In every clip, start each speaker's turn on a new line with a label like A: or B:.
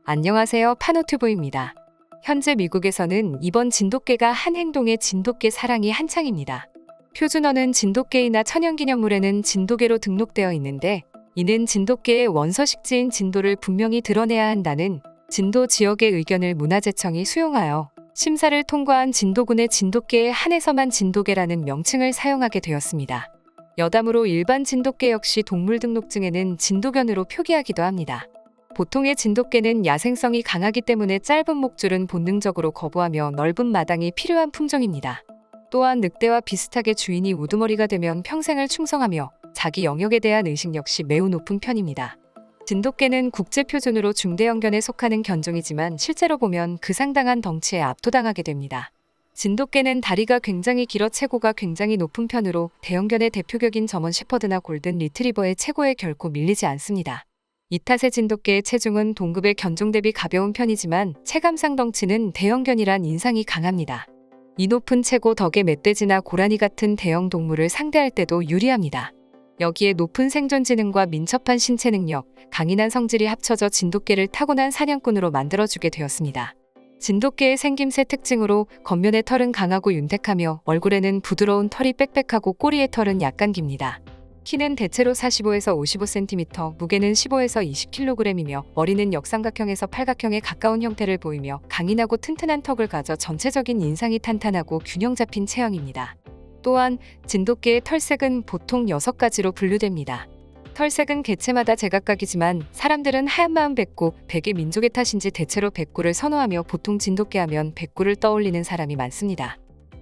A: 안녕하세요. 파노튜브입니다. 현재 미국에서는 이번 진돗개가 한 행동의 진돗개 사랑이 한창입니다. 표준어는 진돗개이나 천연기념물에는 진돗개로 등록되어 있는데, 이는 진돗개의 원서식지인 진도를 분명히 드러내야 한다는 진도 지역의 의견을 문화재청이 수용하여 심사를 통과한 진도군의 진돗개에 한해서만 진돗개라는 명칭을 사용하게 되었습니다. 여담으로 일반 진돗개 역시 동물등록증에는 진도견으로 표기하기도 합니다. 보통의 진돗개는 야생성이 강하기 때문에 짧은 목줄은 본능적으로 거부하며 넓은 마당이 필요한 품종입니다. 또한 늑대와 비슷하게 주인이 우두머리가 되면 평생을 충성하며 자기 영역에 대한 의식 역시 매우 높은 편입니다. 진돗개는 국제표준으로 중대형견에 속하는 견종이지만 실제로 보면 그 상당한 덩치에 압도당하게 됩니다. 진돗개는 다리가 굉장히 길어 체구가 굉장히 높은 편으로 대형견의 대표격인 저먼 shepherd나 골든 리트리버의 체구에 결코 밀리지 않습니다. 이 탓에 진돗개의 체중은 동급의 견종 대비 가벼운 편이지만 체감상 덩치는 대형견이란 인상이 강합니다. 이 높은 체구 덕에 멧돼지나 고라니 같은 대형 동물을 상대할 때도 유리합니다. 여기에 높은 생존 지능과 민첩한 신체 능력, 강인한 성질이 합쳐져 진돗개를 타고난 사냥꾼으로 만들어주게 되었습니다. 진돗개의 생김새 특징으로 겉면의 털은 강하고 윤택하며 얼굴에는 부드러운 털이 빽빽하고 꼬리의 털은 약간 깁니다. 키는 대체로 45에서 55cm, 무게는 15에서 20kg이며 머리는 역삼각형에서 팔각형에 가까운 형태를 보이며 강인하고 튼튼한 턱을 가져 전체적인 인상이 탄탄하고 균형 잡힌 체형입니다. 또한 진돗개의 털색은 보통 6가지로 분류됩니다. 털색은 개체마다 제각각이지만 사람들은 하얀 마음 백구, 백의 민족의 탓인지 대체로 백구를 선호하며 보통 진돗개 하면 백구를 떠올리는 사람이 많습니다.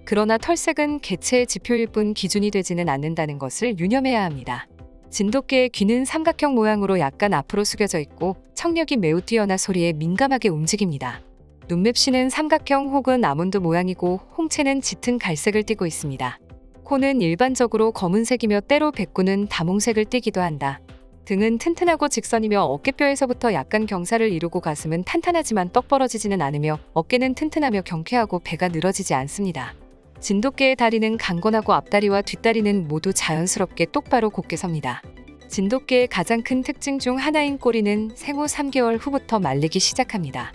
A: 그러나 털색은 개체의 지표일 뿐 기준이 되지는 않는다는 것을 유념해야 합니다. 진돗개의 귀는 삼각형 모양으로 약간 앞으로 숙여져 있고 청력이 매우 뛰어나 소리에 민감하게 움직입니다. 눈맵시는 삼각형 혹은 아몬드 모양이고 홍채는 짙은 갈색을 띠고 있습니다. 코는 일반적으로 검은색이며 때로 백구는 다몽색을 띠기도 한다. 등은 튼튼하고 직선이며 어깨뼈에서부터 약간 경사를 이루고 가슴은 탄탄하지만 떡 벌어지지는 않으며 어깨는 튼튼하며 경쾌하고 배가 늘어지지 않습니다. 진돗개의 다리는 강건하고 앞다리와 뒷다리는 모두 자연스럽게 똑바로 곧게 섭니다. 진돗개의 가장 큰 특징 중 하나인 꼬리는 생후 3개월 후부터 말리기 시작합니다.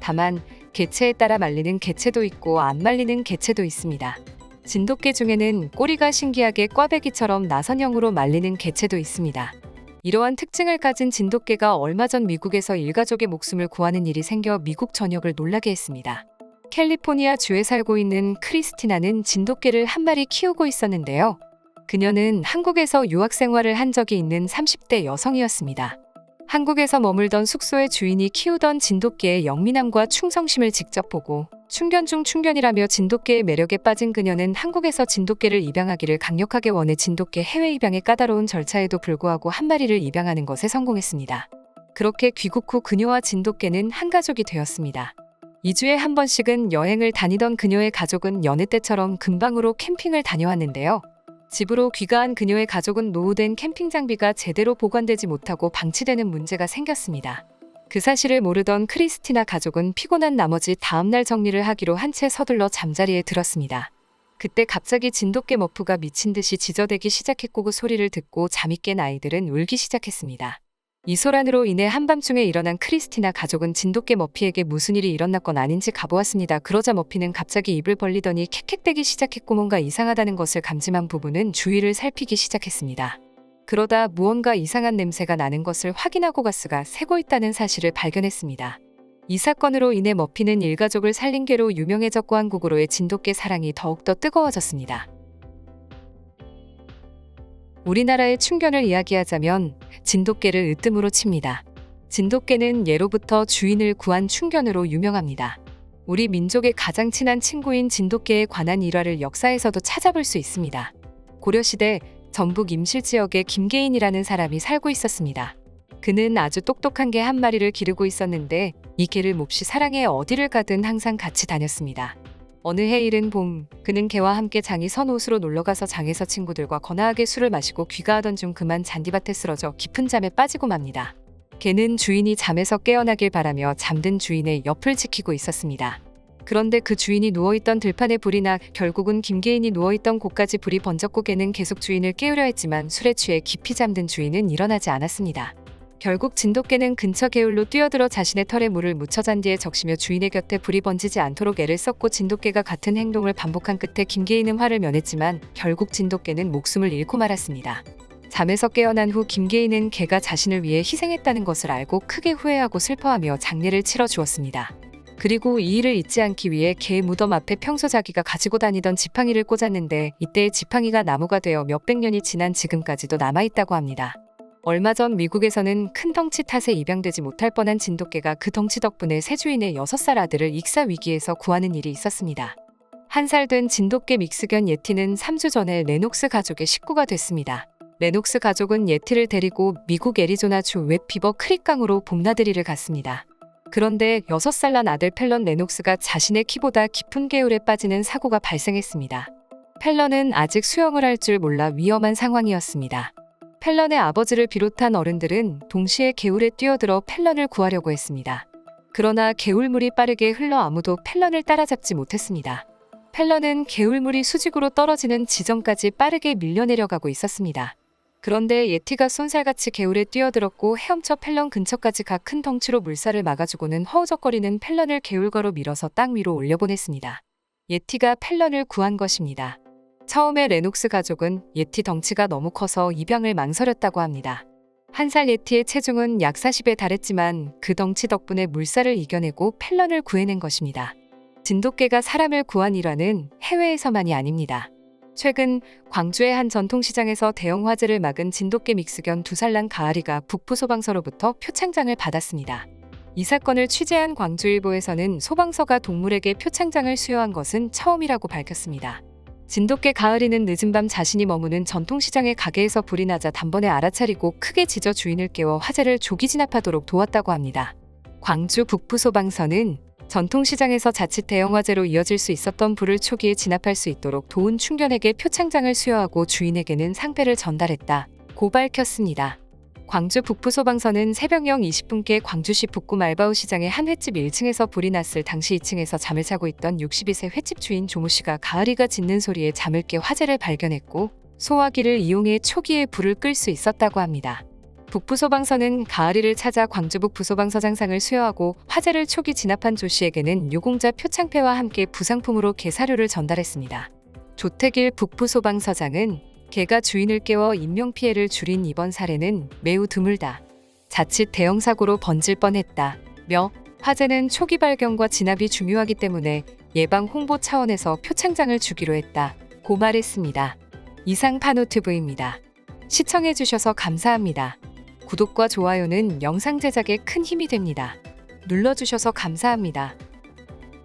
A: 다만 개체에 따라 말리는 개체도 있고 안 말리는 개체도 있습니다. 진돗개 중에는 꼬리가 신기하게 꽈배기처럼 나선형으로 말리는 개체도 있습니다. 이러한 특징을 가진 진돗개가 얼마 전 미국에서 일가족의 목숨을 구하는 일이 생겨 미국 전역을 놀라게 했습니다. 캘리포니아 주에 살고 있는 크리스티나는 진돗개를 한 마리 키우고 있었는데요. 그녀는 한국에서 유학 생활을 한 적이 있는 30대 여성이었습니다. 한국에서 머물던 숙소의 주인이 키우던 진돗개의 영민함과 충성심을 직접 보고 충견 중 충견이라며 진돗개의 매력에 빠진 그녀는 한국에서 진돗개를 입양하기를 강력하게 원해 진돗개 해외 입양의 까다로운 절차에도 불구하고 한 마리를 입양하는 것에 성공했습니다. 그렇게 귀국 후 그녀와 진돗개는 한 가족이 되었습니다. 2주에 한 번씩은 여행을 다니던 그녀의 가족은 여느 때처럼 근방으로 캠핑을 다녀왔는데요. 집으로 귀가한 그녀의 가족은 노후된 캠핑 장비가 제대로 보관되지 못하고 방치되는 문제가 생겼습니다. 그 사실을 모르던 크리스티나 가족은 피곤한 나머지 다음날 정리를 하기로 한 채 서둘러 잠자리에 들었습니다. 그때 갑자기 진돗개 머프가 미친 듯이 지저대기 시작했고 그 소리를 듣고 잠이 깬 아이들은 울기 시작했습니다. 이 소란으로 인해 한밤중에 일어난 크리스티나 가족은 진돗개 머피에게 무슨 일이 일어났건 아닌지 가보았습니다. 그러자 머피는 갑자기 입을 벌리더니 캑캑대기 시작했고 뭔가 이상하다는 것을 감지한 부부는 주위를 살피기 시작했습니다. 그러다 무언가 이상한 냄새가 나는 것을 확인하고 가스가 새고 있다는 사실을 발견했습니다. 이 사건으로 인해 머피는 일가족을 살린 개로 유명해졌고 한국으로의 진돗개 사랑이 더욱더 뜨거워졌습니다. 우리나라의 충견을 이야기하자면 진돗개를 으뜸으로 칩니다. 진돗개는 예로부터 주인을 구한 충견으로 유명합니다. 우리 민족의 가장 친한 친구인 진돗개에 관한 일화를 역사에서도 찾아볼 수 있습니다. 고려시대 전북 임실 지역에 김계인이라는 사람이 살고 있었습니다. 그는 아주 똑똑한 개 한 마리를 기르고 있었는데 이 개를 몹시 사랑해 어디를 가든 항상 같이 다녔습니다. 어느 해 이른 봄, 그는 개와 함께 장이 선 옷으로 놀러가서 장에서 친구들과 거나하게 술을 마시고 귀가하던 중 그만 잔디밭에 쓰러져 깊은 잠에 빠지고 맙니다. 개는 주인이 잠에서 깨어나길 바라며 잠든 주인의 옆을 지키고 있었습니다. 그런데 그 주인이 누워있던 들판에 불이 나 결국은 김계인이 누워있던 곳까지 불이 번졌고 개는 계속 주인을 깨우려 했지만 술에 취해 깊이 잠든 주인은 일어나지 않았습니다. 결국 진돗개는 근처 개울로 뛰어들어 자신의 털에 물을 묻혀 잔 뒤에 적시며 주인의 곁에 불이 번지지 않도록 애를 썼고, 진돗개가 같은 행동을 반복한 끝에 김계인은 화를 면했지만 결국 진돗개는 목숨을 잃고 말았습니다. 잠에서 깨어난 후 김계인은 개가 자신을 위해 희생했다는 것을 알고 크게 후회하고 슬퍼하며 장례를 치러 주었습니다. 그리고 이 일을 잊지 않기 위해 개 무덤 앞에 평소 자기가 가지고 다니던 지팡이를 꽂았는데, 이때의 지팡이가 나무가 되어 몇백 년이 지난 지금까지도 남아있다고 합니다. 얼마 전 미국에서는 큰 덩치 탓에 입양되지 못할 뻔한 진돗개가 그 덩치 덕분에 새 주인의 6살 아들을 익사 위기에서 구하는 일이 있었습니다. 1살 된 진돗개 믹스견 예티는 3주 전에 레녹스 가족의 식구가 됐습니다. 레녹스 가족은 예티를 데리고 미국 애리조나주 웹 비버 크릭강으로 봄나들이를 갔습니다. 그런데 6살 난 아들 펠런 레녹스가 자신의 키보다 깊은 개울에 빠지는 사고가 발생했습니다. 펠런은 아직 수영을 할 줄 몰라 위험한 상황이었습니다. 펠런의 아버지를 비롯한 어른들은 동시에 개울에 뛰어들어 펠런을 구하려고 했습니다. 그러나 개울물이 빠르게 흘러 아무도 펠런을 따라잡지 못했습니다. 펠런은 개울물이 수직으로 떨어지는 지점까지 빠르게 밀려내려가고 있었습니다. 그런데 예티가 쏜살같이 개울에 뛰어들었고 헤엄쳐 펠런 근처까지 가 큰 덩치로 물살을 막아주고는 허우적거리는 펠런을 개울가로 밀어서 땅 위로 올려보냈습니다. 예티가 펠런을 구한 것입니다. 처음에 레녹스 가족은 예티 덩치가 너무 커서 입양을 망설였다고 합니다. 1살 예티의 체중은 약 40에 달했지만 그 덩치 덕분에 물살을 이겨내고 펠런을 구해낸 것입니다. 진돗개가 사람을 구한 일화는 해외에서만이 아닙니다. 최근 광주의 한 전통시장에서 대형 화재를 막은 진돗개 믹스견 2살 난 가을이가 북부소방서로부터 표창장을 받았습니다. 이 사건을 취재한 광주일보에서는 소방서가 동물에게 표창장을 수여한 것은 처음이라고 밝혔습니다. 진돗개 가을이는 늦은 밤 자신이 머무는 전통시장의 가게에서 불이 나자 단번에 알아차리고 크게 짖어 주인을 깨워 화재를 조기 진압하도록 도왔다고 합니다. 광주 북부소방서는 전통시장에서 자칫 대형 화재로 이어질 수 있었던 불을 초기에 진압할 수 있도록 도운 충견에게 표창장을 수여하고 주인에게는 상패를 전달했다고 밝혔습니다. 광주 북부소방서는 새벽 0 20분께 광주시 북구 말바우 시장의 한 횟집 1층에서 불이 났을 당시 2층에서 잠을 자고 있던 62세 횟집 주인 조모 씨가 가을이가 짖는 소리에 잠을 깨 화재를 발견했고, 소화기를 이용해 초기에 불을 끌 수 있었다고 합니다. 북부소방서는 가을이를 찾아 광주북 부소방서장상을 수여하고 화재를 초기 진압한 조 씨에게는 유공자 표창패와 함께 부상품으로 개 사료를 전달했습니다. 조태길 북부소방서장은 개가 주인을 깨워 인명피해를 줄인 이번 사례는 매우 드물다. 자칫 대형 사고로 번질 뻔했다며 화재는 초기 발견과 진압이 중요하기 때문에 예방 홍보 차원에서 표창장을 주기로 했다고 말했습니다. 이상 파노TV입니다. 시청해주셔서 감사합니다. 구독과 좋아요는 영상 제작에 큰 힘이 됩니다. 눌러주셔서 감사합니다.